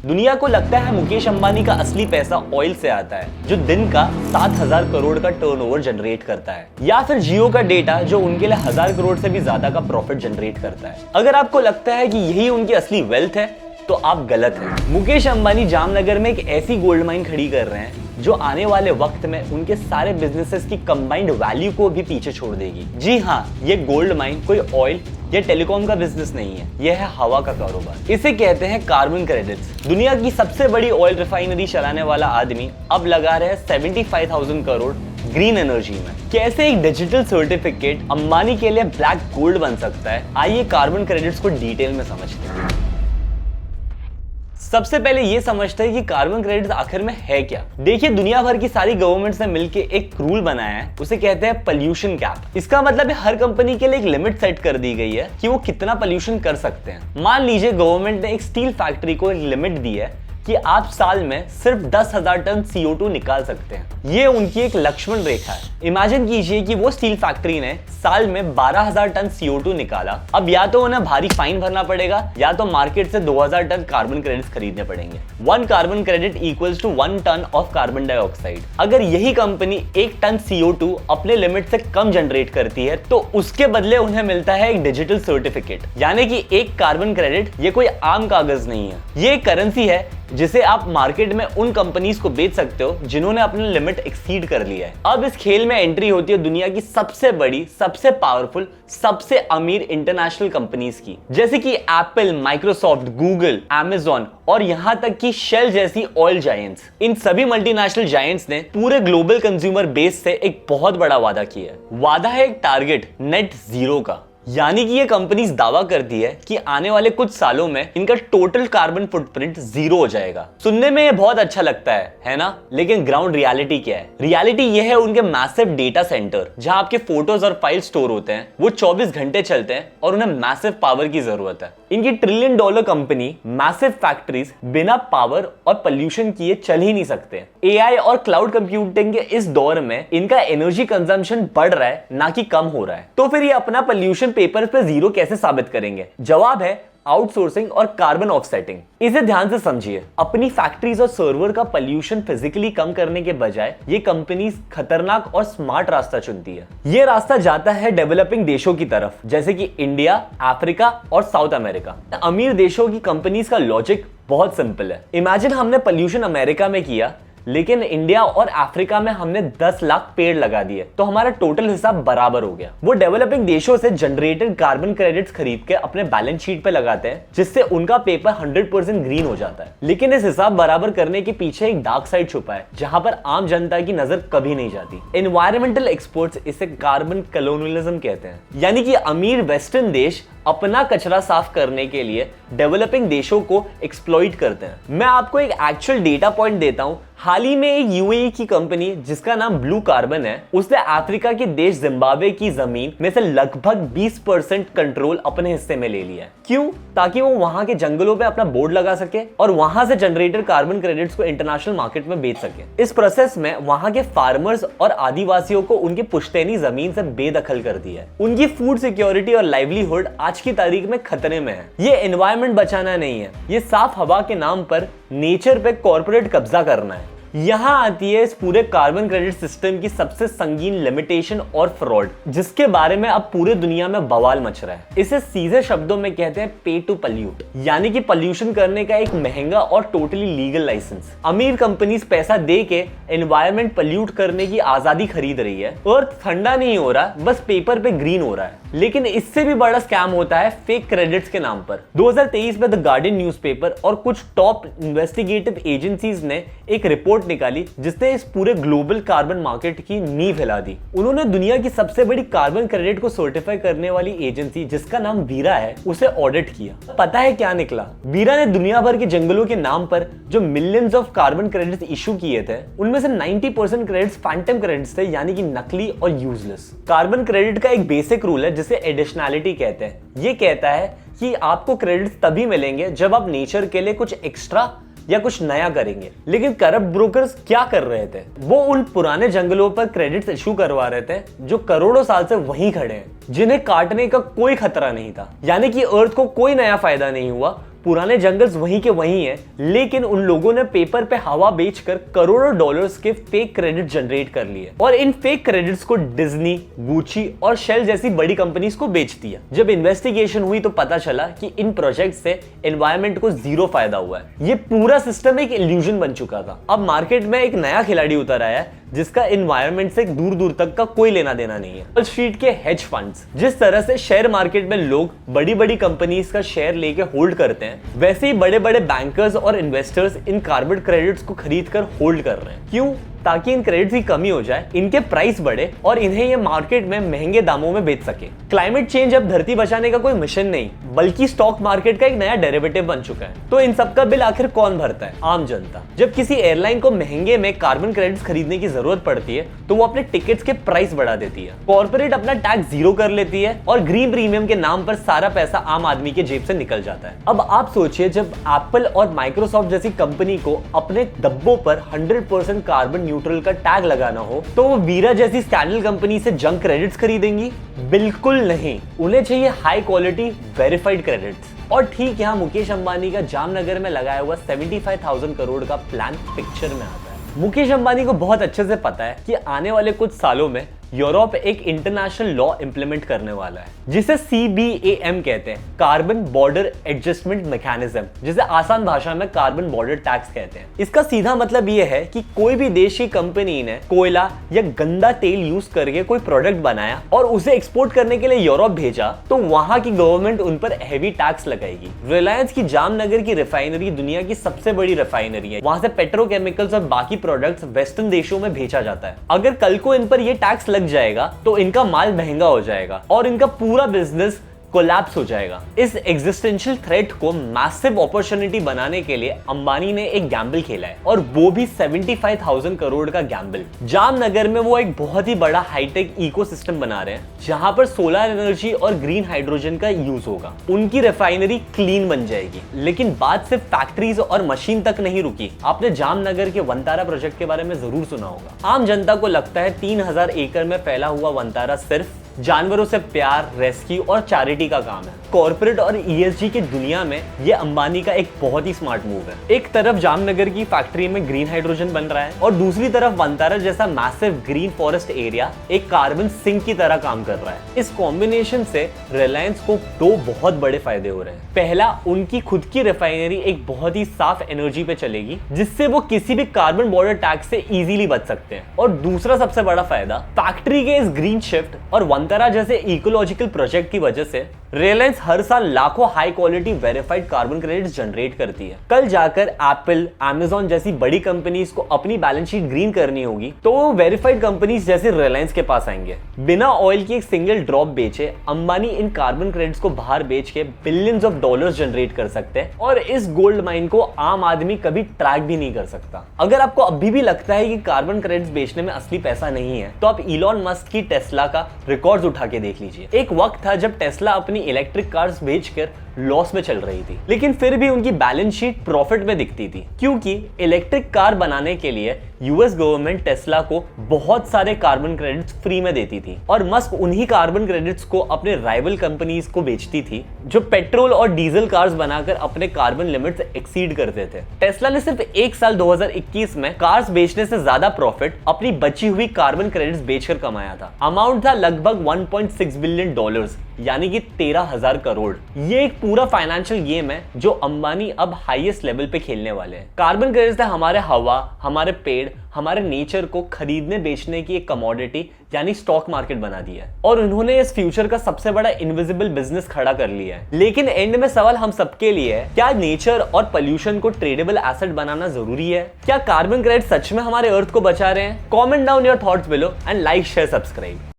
दुनिया को लगता है मुकेश अंबानी का असली पैसा ऑयल से आता है, जो दिन का 7,000 करोड़ का टर्नओवर जनरेट करता है, या फिर जियो का डेटा जो उनके लिए 1,000 करोड़ से भी ज्यादा का प्रॉफिट जनरेट करता है। अगर आपको लगता है कि यही उनकी असली वेल्थ है तो आप गलत हैं। मुकेश अंबानी जामनगर में एक ऐसी गोल्ड माइन खड़ी कर रहे हैं जो आने वाले वक्त में उनके सारे बिजनेसेस की कंबाइंड वैल्यू को भी पीछे छोड़ देगी। जी हाँ, ये गोल्ड माइन कोई ऑयल या टेलीकॉम का बिजनेस नहीं है, यह है हवा का कारोबार। इसे कहते हैं कार्बन क्रेडिट्स। दुनिया की सबसे बड़ी ऑयल रिफाइनरी चलाने वाला आदमी अब लगा रहे हैं 75,000 करोड़ ग्रीन एनर्जी में। कैसे एक डिजिटल सर्टिफिकेट अंबानी के लिए ब्लैक गोल्ड बन सकता है, आइए कार्बन क्रेडिट्स को डिटेल में समझते हैं। सबसे पहले ये समझते हैं कि कार्बन क्रेडिट्स आखिर में है क्या। देखिए, दुनिया भर की सारी गवर्नमेंट्स ने मिलकर एक रूल बनाया है, उसे कहते हैं पोल्यूशन कैप। इसका मतलब है हर कंपनी के लिए एक लिमिट सेट कर दी गई है कि वो कितना पोल्यूशन कर सकते हैं। मान लीजिए गवर्नमेंट ने एक स्टील फैक्ट्री को एक लिमिट दी है कि आप साल में सिर्फ 10,000 टन CO2 निकाल सकते हैं। ये उनकी एक लक्ष्मण रेखा है। इमेजिन कीजिए कि वो स्टील फैक्ट्री ने साल में 12,000 टन CO2 निकाला। अब या तो उन्हें भारी फाइन भरना पड़ेगा या तो मार्केट से 2,000 टन कार्बन क्रेडिट्स खरीदने पड़ेंगे। 1 carbon credit equals to 1 ton of carbon dioxide. अगर यही कंपनी 1 टन CO2 अपने लिमिट से कम जनरेट करती है तो उसके बदले उन्हें मिलता है एक डिजिटल सर्टिफिकेट, यानी कि एक कार्बन क्रेडिट ये कोई आम कागज नहीं है, ये एक करेंसी है जिसे आप मार्केट में उन कंपनीज को बेच सकते हो जिन्होंने अपने लिमिट एक्सीड कर लिया है। अब इस खेल में एंट्री होती है दुनिया की सबसे बड़ी, सबसे पावरफुल, सबसे अमीर इंटरनेशनल कंपनीज की, जैसे कि एप्पल, माइक्रोसॉफ्ट, गूगल, अमेज़न और यहां तक कि शेल जैसी ऑयल जायंट्स। इन सभी मल्टीनेशनल जायंट्स ने पूरे ग्लोबल कंज्यूमर बेस से एक बहुत बड़ा वादा किया है। वादा है एक टारगेट नेट जीरो का, यानी कि ये कंपनीज दावा करती है कि आने वाले कुछ सालों में इनका टोटल कार्बन फुटप्रिंट जीरो हो जाएगा। सुनने में ये बहुत अच्छा लगता है ना? लेकिन ग्राउंड रियलिटी क्या है? रियलिटी ये है उनके मैसिव डेटा सेंटर, जहां आपके फोटोज और फाइल स्टोर होते हैं, वो 24 घंटे चलते हैं और उन्हें मैसिव पावर की जरूरत है। इनकी $1 ट्रिलियन कंपनी मैसिव फैक्ट्रीज बिना पावर और पोल्यूशन किए चल ही नहीं सकते। AI और क्लाउड कंप्यूटिंग के इस दौर में इनका एनर्जी कंजम्पशन बढ़ रहा है, ना कि कम हो रहा है। तो फिर ये अपना पोल्यूशन पेपर पे जीरो कैसे साबित करेंगे? जवाब है आउटसोर्सिंग और कार्बन ऑफसेटिंग। इसे ध्यान से समझिए। अपनी फैक्ट्रीज और सर्वर का पोल्यूशन फिजिकली कम करने के बजाय ये कंपनीज खतरनाक और स्मार्ट रास्ता चुनती है। ये रास्ता जाता है डेवलपिंग देशों की तरफ, जैसे कि इंडिया, अफ्रीका और साउथ अमेरिका। अमीर देशों की कंपनीज का लॉजिक बहुत सिंपल है। इमेजिन हमने पोल्यूशन अमेरिका में किया, लेकिन इंडिया और अफ्रीका में हमने 10 लाख पेड़ लगा दिए, तो हमारा टोटल हिसाब बराबर हो गया। वो डेवलपिंग देशों से जनरेटेड कार्बन क्रेडिट्स खरीद के अपने बैलेंस शीट पे लगाते हैं, जिससे उनका पेपर 100% ग्रीन हो जाता है। लेकिन इस हिसाब बराबर करने के पीछे एक डार्क साइड छुपा है, जहां पर आम जनता की नजर कभी नहीं जाती। एनवायरमेंटल एक्सपर्ट्स इसे कार्बन कॉलोनियलिज्म कहते हैं, यानी कि अमीर वेस्टर्न देश अपना कचरा साफ करने के लिए डेवलपिंग देशों को एक्सप्लॉइट करते हैं। मैं आपको एक एक्चुअल डेटा पॉइंट देता हूं। हाल ही में एक UAE की कंपनी जिसका नाम ब्लू कार्बन है, उसने अफ्रीका के देश जिम्बाब्वे की जमीन में से लगभग 20% कंट्रोल अपने हिस्से में ले लिया है। क्यों? ताकि वो वहां के जंगलों पे अपना बोर्ड लगा सके और वहां से जनरेटेड कार्बन क्रेडिट्स को इंटरनेशनल मार्केट में बेच सके। इस प्रोसेस में वहां के फार्मर्स और आदिवासियों को उनकी पुश्तैनी जमीन से बेदखल कर दिया है। उनकी फूड सिक्योरिटी और लाइवलीहुड आज की तारीख में खतरे में है। ये एनवायरनमेंट बचाना नहीं है, ये साफ हवा के नाम पर नेचर पे कॉर्पोरेट कब्जा करना है। यहां आती है इस पूरे कार्बन क्रेडिट सिस्टम की सबसे संगीन लिमिटेशन और फ्रॉड, जिसके बारे में अब पूरे दुनिया में बवाल मच रहा है। इसे सीधे शब्दों में कहते हैं पे टू पोल्यूट, यानी कि पोल्यूशन करने का एक महंगा और टोटली लीगल लाइसेंस। अमीर कंपनीज पैसा दे के एनवायरनमेंट पोल्यूट करने की आजादी खरीद रही है। अर्थ ठंडा नहीं हो रहा, बस पेपर पे ग्रीन हो रहा है। लेकिन इससे भी बड़ा स्कैम होता है फेक क्रेडिट्स के नाम पर। 2023 में द गार्डियन न्यूज़पेपर और कुछ टॉप इन्वेस्टिगेटिव एजेंसीज ने एक रिपोर्ट निकाली जिसने इस पूरे ग्लोबल कार्बन मार्केट की नींव हिला दी। उन्होंने दुनिया की सबसे बड़ी कार्बन क्रेडिट को सर्टिफाई करने वाली एजेंसी, जिसका नाम वीरा है, उसे ऑडिट किया। पता है क्या निकला? वीरा ने दुनिया भर के जंगलों के नाम पर जो millions of carbon credits issue किए थे, उनमें से 90% क्रेडिट्स फैंटम क्रेडिट्स थे, यानी कि नकली और यूजलेस। कार्बन क्रेडिट का एक बेसिक रूल है जिसे एडिशनैलिटी कहते हैं। ये कहता है कि आपको क्रेडिट्स तभी मिलेंगे जब आप नेचर के लिए कुछ एक्स्ट्रा या कुछ नया करेंगे। लेकिन करप्ट ब्रोकर्स क्या कर रहे थे? वो उन पुराने जंगलों पर क्रेडिट्स इशू करवा रहे थे जो करोड़ों साल से वहीं खड़े हैं, जिन्हें काटने का कोई खतरा नहीं था। यानी कि अर्थ को कोई नया फायदा नहीं हुआ, पुराने जंगल्स वहीं के वहीं हैं, लेकिन उन लोगों ने पेपर पे हवा बेचकर करोड़ों डॉलर्स के फेक क्रेडिट जनरेट कर लिए और इन फेक क्रेडिट्स को डिज्नी, गुची और शेल जैसी बड़ी कंपनीज को बेच दिया। जब इन्वेस्टिगेशन हुई तो पता चला कि इन प्रोजेक्ट से एनवायरनमेंट को जीरो फायदा हुआ है। ये पूरा सिस्टम एक इल्यूजन बन चुका था। अब मार्केट में एक नया खिलाड़ी उतर आया है जिसका एनवायरनमेंट से दूर दूर तक का कोई लेना देना नहीं है। वॉल स्ट्रीट के हेज फंड्स, जिस तरह से शेयर मार्केट में लोग बड़ी बड़ी कंपनीज का शेयर लेके होल्ड करते हैं, वैसे ही बड़े बड़े बैंकर्स और इन्वेस्टर्स इन कार्बन क्रेडिट्स को खरीद कर होल्ड कर रहे हैं। क्यों? ताकि इन क्रेडिट्स की कमी हो जाए, इनके प्राइस बढ़े और इन्हें ये मार्केट में महंगे दामों में बेच सके। क्लाइमेट चेंज अब धरती बचाने का कोई मिशन नहीं, बल्कि स्टॉक मार्केट का एक नया डेरिवेटिव बन चुका है। तो इन सब का बिल आखिर कौन भरता है? आम जनता। जब किसी एयरलाइन को महंगे में कार्बन क्रेडिट्स खरीदने की जरूरत पड़ती है तो वो अपने टिकट्स के प्राइस बढ़ा देती है, कॉर्पोरेट अपना टैक्स जीरो कर लेती है और ग्रीन प्रीमियम के नाम पर सारा पैसा आम आदमी के जेब से निकल जाता है। अब आप सोचिए, जब एप्पल और माइक्रोसॉफ्ट जैसी कंपनी को अपने डब्बों पर 100% कार्बन न्यूट्रल का टैग लगाना हो तो वो वीरा जैसी स्कैंडल कंपनी से जंक क्रेडिट्स खरीदेंगी? बिल्कुल नहीं। उन्हें चाहिए हाई क्वालिटी वेरीफाइड क्रेडिट्स। और ठीक यहाँ मुकेश अंबानी का जामनगर में लगाया हुआ 75,000 करोड़ का प्लान पिक्चर में आता है। मुकेश अंबानी को बहुत अच्छे से पता है कि आने वाले कुछ सालों में यूरोप एक इंटरनेशनल लॉ इंप्लीमेंट करने वाला है जिसे CBAM कहते हैं, कार्बन बॉर्डर एडजस्टमेंट मैकेनिज्म, जिसे आसान भाषा में कार्बन बॉर्डर टैक्स कहते हैं। इसका सीधा मतलब यह है कि कोई भी देश की कंपनी ने कोयला या गंदा तेल यूज करके कोई प्रोडक्ट बनाया और उसे एक्सपोर्ट करने के लिए यूरोप भेजा तो वहां की गवर्नमेंट उन पर हैवी टैक्स लगाएगी। रिलायंस की जामनगर की रिफाइनरी दुनिया की सबसे बड़ी रिफाइनरी है। वहां से पेट्रोकेमिकल्स और बाकी प्रोडक्ट्स वेस्टर्न देशों में भेजा जाता है। अगर कल को इन पर यह टैक्स लग जाएगा तो इनका माल महंगा हो जाएगा और इनका पूरा बिजनेस कोलैप्स हो जाएगा। इस एग्जिस्टेंशियल थ्रेट को मैसिव अपॉर्चुनिटी बनाने के लिए अंबानी ने एक गैम्बल खेला है और वो भी 75,000 करोड़ का गैम्बल। जामनगर में वो एक बहुत ही बड़ा हाईटेक इकोसिस्टम बना रहे हैं जहां पर सोलर एनर्जी और ग्रीन हाइड्रोजन का यूज होगा। उनकी रिफाइनरी क्लीन बन जाएगी। लेकिन बात सिर्फ फैक्ट्रीज और मशीन तक नहीं रुकी। आपने जामनगर के वंतारा प्रोजेक्ट के बारे में जरूर सुना होगा। आम जनता को लगता है 3000 एकड़ में फैला हुआ वंतारा सिर्फ जानवरों से प्यार, रेस्क्यू और चैरिटी का काम है। कॉर्पोरेट और ESG की दुनिया में ये अंबानी का एक बहुत ही स्मार्ट मूव है। एक तरफ जामनगर की फैक्ट्री में ग्रीन हाइड्रोजन बन रहा है और दूसरी तरफ वंतारा जैसा मैसिव ग्रीन फॉरेस्ट एरिया एक कार्बन सिंक की तरह काम कर रहा है। इस कॉम्बिनेशन से रिलायंस को दो बहुत बड़े फायदे हो रहे हैं। पहला, उनकी खुद की रिफाइनरी एक बहुत ही साफ एनर्जी पे चलेगी जिससे वो किसी भी कार्बन बॉर्डर टैक्स से इजीली बच सकते हैं। और दूसरा सबसे बड़ा फायदा, फैक्ट्री के इस ग्रीन शिफ्ट और वंतारा जैसे इकोलॉजिकल प्रोजेक्ट की वजह से रिलायंस हर साल लाखों high quality verified carbon credits generate करती है। कल जाकर एप्पल, अमेज़न जैसी बड़ी कंपनीज को अपनी बैलेंस शीट ग्रीन करनी होगी तो वो वेरीफाइड कंपनीज जैसे रिलायंस के पास आएंगे। बिना ऑयल की एक सिंगल ड्रॉप बेचे अंबानी इन कार्बन क्रेडिट्स को बाहर बेच के बिलियंस ऑफ डॉलर्स जनरेट कर सकते हैं और इस गोल्ड माइन को आम आदमी कभी ट्रैक भी नहीं कर सकता। अगर आपको अभी भी लगता है कि कार्बन क्रेडिट्स बेचने में असली पैसा नहीं है तो आप इलॉन मस्क की टेस्ला का रिकॉर्ड्स उठा के देख लीजिए। एक वक्त था जब टेस्ला अपनी इलेक्ट्रिक कार्स बेचकर लॉस में चल रही थी, लेकिन फिर भी उनकी बैलेंस शीट प्रॉफिट में दिखती थी क्योंकि इलेक्ट्रिक कार बनाने के लिए यूएस गवर्नमेंट टेस्ला को बहुत सारे कार्बन क्रेडिट्स फ्री में देती थी और मस्क उन्हीं कार्बन क्रेडिट्स को अपने राइवल कंपनीज को बेचती थी जो पेट्रोल और डीजल कार्स बनाकर अपने कार्बन लिमिट्स एक्सीड करते थे। टेस्ला ने सिर्फ एक साल 2021 में कार्स बेचने से ज्यादा प्रॉफिट अपनी बची हुई कार्बन क्रेडिट्स बेचकर कमाया था। अमाउंट था लगभग $1.6 बिलियन, यानी कि 13,000 करोड़। ये एक पूरा फाइनेंशियल गेम है जो अंबानी अब हाईएस्ट लेवल पे खेलने वाले हैं। कार्बन क्रेडिट्स ने हमारे हवा, हमारे पेड़, हमारे नेचर को खरीदने बेचने की एक कमोडिटी यानी स्टॉक मार्केट बना दिया है और उन्होंने इस फ्यूचर का सबसे बड़ा इनविजिबल बिजनेस खड़ा कर लिया है। लेकिन एंड में सवाल हम सबके लिए है, क्या नेचर और पोल्यूशन को ट्रेडेबल एसेट बनाना जरूरी है? क्या कार्बन क्रेडिट सच में हमारे अर्थ को बचा रहे हैं? Comment down your thoughts below and like, share, subscribe.